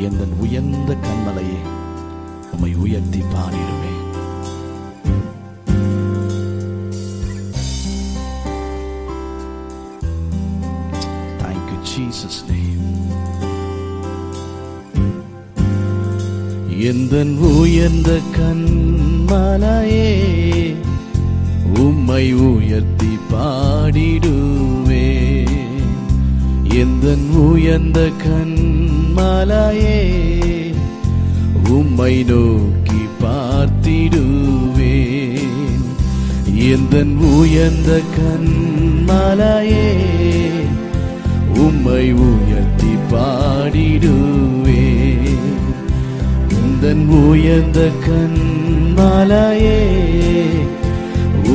எந்தன் உயர்ந்த கண்மலையே உம்மை உயர்த்தி பாடிடுவேன். Thank you Jesus name. எந்தன் உயர்ந்த கண்மலையே உம்மை உயர்த்தி பாடிடுவேன். எந்தன் உயர்ந்த கண்மலையே உம்மை நோக்கி பார்த்திடுவேன். எந்தன் உயர்ந்த கண்மலையே உம்மை உயர்த்தி பாடிடுவேன். எந்தன் உயர்ந்த கண்மலையே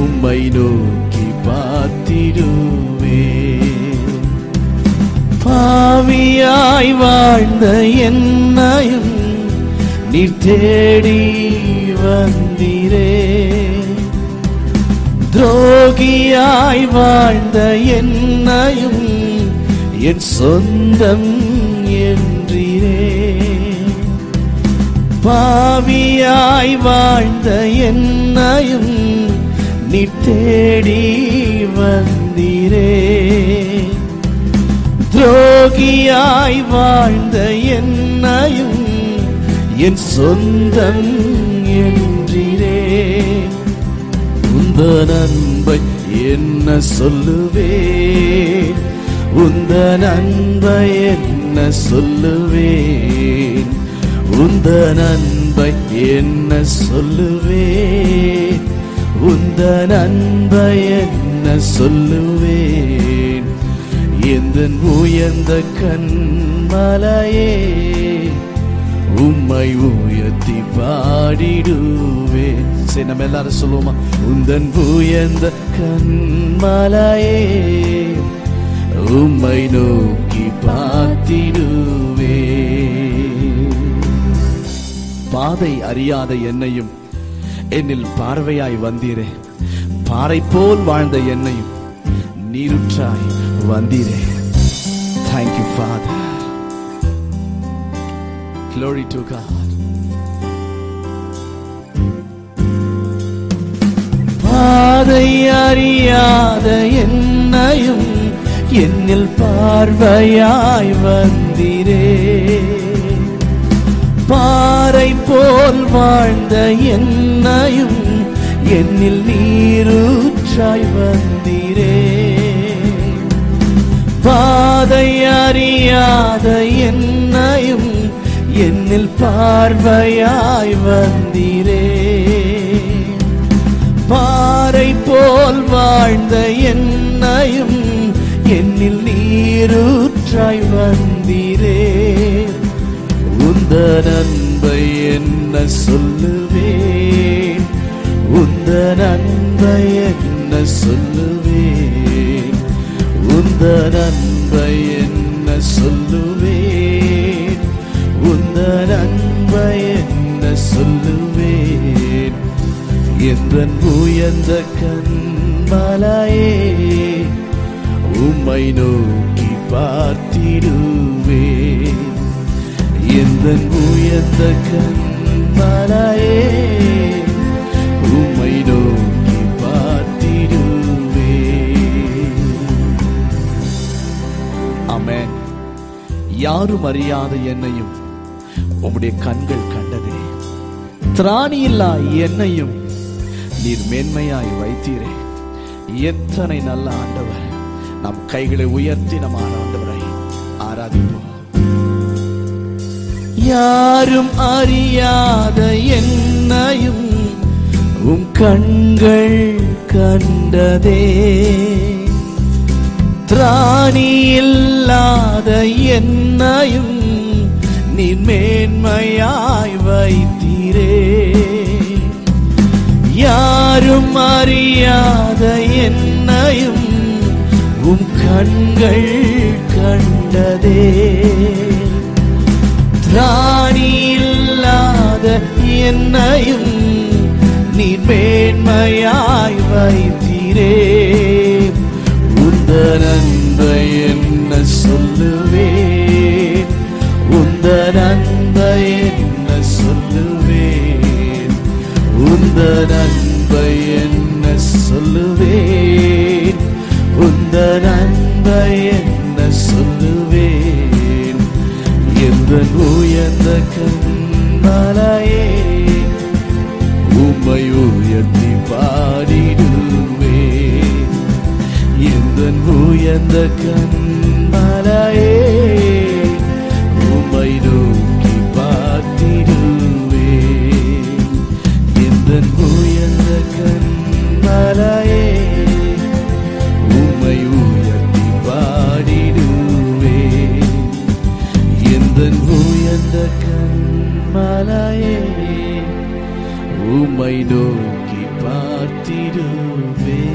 உம்மை நோக்கி பார்த்திடுவேன். பாவியாய் வாழ்ந்த என்னையும் நீர் தேடி வந்தீரே. துரோகியாய் வாழ்ந்த என்னையும் என் சொந்தம் என்றீரே. பாவியாய் வாழ்ந்த என்னையும் நீர் தேடி வந்தீரே. துரோகியாய் வாழ்ந்த என்னையும் என் சொந்தம் என்றீரே. உந்தன் அன்பை என்ன சொல்லுவேன், உந்தன் அன்பை என்ன சொல்லுவேன், உந்தன் அன்பை என்ன சொல்லுவேன், உந்தன் அன்பை என்ன சொல்லுவேன். எந்தன் உயர்ந்த கண்மலையே உம்மை உயர்த்தி பாடிடுவேன். சரி, நம்ம எல்லாரும் சொல்லுவோமா? உந்தன் உயர்ந்த கண்மலையே உம்மை நோக்கி பார்த்திடுவேன். பாதை அறியாத என்னையும் என்னில் பார்வையாய் வந்தீரே. பாறை போல் வாழ்ந்த என்னையும் நீருற்றாய் வந்தீரே. Thank you Father. Glory to God. பாதை அறியாத என்னையும் என்னில் பார்வையாய் வந்தீரே. பாறை போல் வாழ்ந்த என்னையும் என்னில் நீரூற்றாய் வந்தீரே. பாதை அறியாத என்னையும் என்னில் பார்வையாய் வந்தீரே. பாறை போல் வாழ்ந்த என்னையும் என்னில் நீரூற்றாய் வந்தீரே. உந்தன் அன்பை என்ன சொல்லுவேன், உந்தன் அன்பை என்ன சொல்லுவேன், உந்தன் அன்பை என்ன சொல்லுவேன், உந்தன் அன்பை என்ன சொல்லுவேன். எந்தன் உயர்ந்த கண்மலையே உம்மை நோக்கி பார்த்திடுவேன். எந்தன் உயர்ந்த கண்மலையே உம்மை நோக்கி பார்த்திடுவேன். ஆமென். யாரும் அறியாத என்னையும் உம்முடைய கண்கள் கண்டதே. திராணியில்லா என்னையும் நீர் மேன்மையாய் வைத்தீரே. எத்தனை நல்ல ஆண்டவர். நம் கைகளை உயர்த்தி நம் ஆண்டவரை ஆராதிப்போம். யாரும் அறியாத என்னையும் உம் கண்கள் கண்டதே. திராணி இல்லாத என்னையும் நீர் மேன்மையாய் வைத்தீரே. யாரும் அறியாத என்னையும் உம் கண்கள் கண்டதே. திராணி இல்லாத என்னையும் நீர் மேன்மையாய் வைத்தீரே. உந்தன் அன்பை என்ன சொல்லுவேன், உந்தன் உந்தன் அன்பை என்ன சொல்லுவேன், உந்தன் அன்பை என்ன சொல்லுவேன். எந்தன் உயர்ந்த கன்மலையே உம்மை உயர்த்தி பாடிடுவேன். எந்தன் உயர்ந்த கன்மலையே உம்மை நோக்கி பார்த்திடுவேன். எந்தன் உயர்ந்த கன்மலையே உம்மை உயர்த்தி பாடிடுவேன். எந்தன் உயர்ந்த கன்மலையே உம்மை நோக்கி பார்த்திடுவேன்.